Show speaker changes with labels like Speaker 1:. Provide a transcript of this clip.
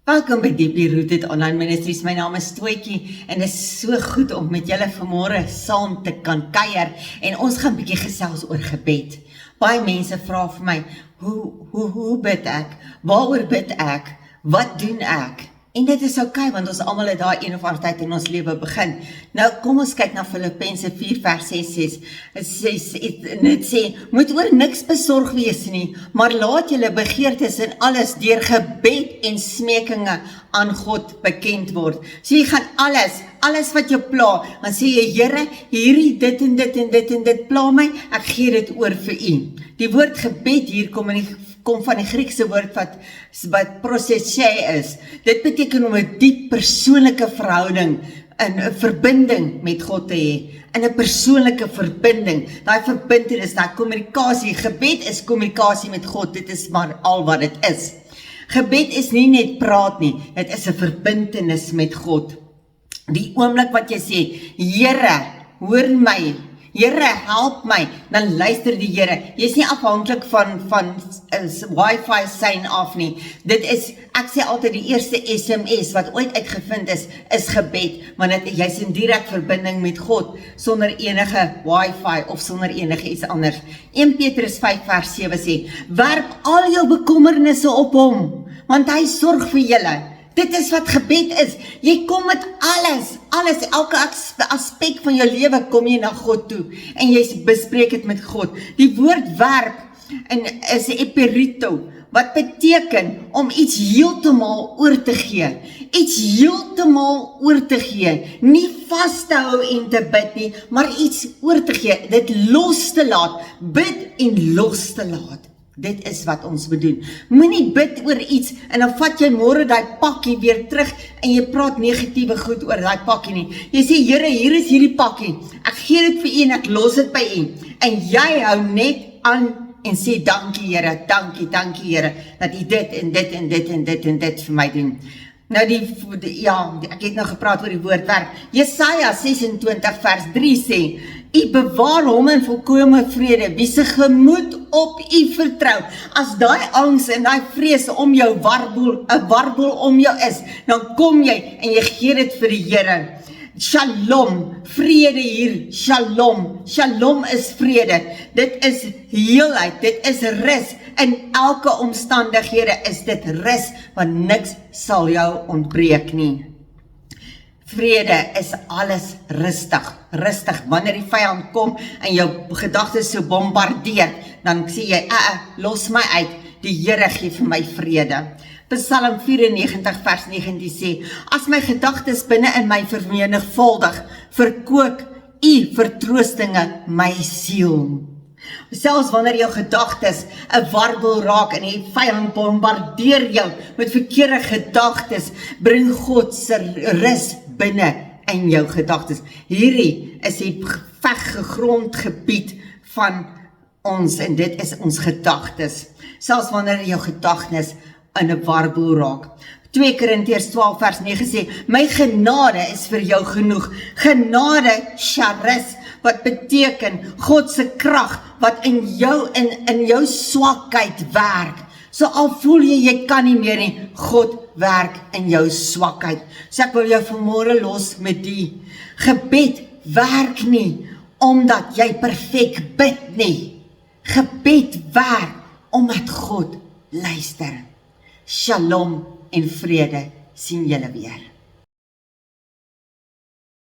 Speaker 1: Welkom by Deeply Rooted Online Ministries. My naam is Toetjie en dit is so goed om met julle vanmôre saam te kan kuier en ons gaan 'n bietjie gesels oor gebed. Baie mense vra vir my, hoe bid ek? Waaroor bid ek? Wat doen ek? En dit is okay, want ons almal het daai een of ander tyd in ons lewe begin. Nou kom ons kyk na Filippense 4 vers 6. Dit sê, moet oor niks besorg wees nie, maar laat julle begeertes en alles deur gebed en smekinge aan God bekend word. So jy gaan alles wat jou pla, dan sê jy, Here, hierdie dit en dit en dit en dit pla my, ek gee dit oor vir U. Die woord gebed hier kom van die Griekse woord wat prosesje is. Dit beteken om 'n diep persoonlike verhouding, 'n verbinding met God te hê, in 'n persoonlike verbinding. Daai verbintenis, daai kommunikasie, gebed is kommunikasie met God, dit is maar al wat dit is. Gebed is nie net praat nie, dit is 'n verbintenis met God. Die oomblik wat jy sê, Here, hoor my, Here, help my, dan luister die Here. Jy is nie afhanklik van wifi sein af nie. Dit is, ek sê altyd die eerste SMS wat ooit uitgevind is gebed, want jy is in direk verbinding met God, sonder enige wifi of sonder enige iets anders. 1 Petrus 5 vers 7 sê, werp al jou bekommernisse op hom, want hy sorg vir julle. Dit is wat gebed is. Jy kom met alles, elke aspek van jou lewe kom jy na God toe en jy bespreek dit met God. Die woord werp is eperito, wat beteken om iets heeltemal oor te gee. Iets heeltemal oor te gee. Nie vas te hou en te bid nie, maar iets oor te gee. Dit los te laat. Bid en los te laat. Dit is wat ons bedoel. Moenie bid oor iets en dan vat jy môre daai pakkie weer terug en jy praat negatiewe goed oor daai pakkie nie. Jy sê, Here, hier is hierdie pakkie. Ek gee dit vir U en ek los dit by U. En jy hou net aan en sê, dankie Here, dankie Here, dat U dit en dit en dit en dit en dit vir my doen. Nou ek het nou gepraat oor die woord werk. Jesaja 26 vers 3 sê, U bewaar hom in volkome vrede, wie se gemoed op U vertrou. As daai angs en daai vrees om jou 'n warbel om jou is, dan kom jy en jy gee dit vir die Here. Shalom, vrede hier, shalom is vrede, dit is heelheid, dit is rus, in elke omstandighede is dit rus, want niks sal jou ontbreek nie. Vrede is alles rustig, wanneer die vyand kom en jou gedagtes so bombardeer, dan sê jy, los my uit, die Here gee vir my vrede. Psalm 94 vers 19 sê, as my gedagtes binne in my vermenigvuldig, verkoop U vertroostinge my siel. Selfs wanneer jou gedagtes 'n warbel raak en die vyand bombardeer jou met verkeerde gedagtes, bring God se rus binne in jou gedagtes. Hierdie is die grondgebied van ons en dit is ons gedagtes. Selfs wanneer jou gedagtes in 'n warbel raak. 2 Korintiërs 12 vers 9 sê, my genade is vir jou genoeg. Genade, charis, wat beteken God se krag wat in jou swakheid werk. So al voel jy kan nie meer nie, God werk in jou swakheid. So ek wil jou vanmôre los met die gebed werk nie omdat jy perfek bid nie. Gebed werk omdat God luister. Shalom en vrede, sien julle weer.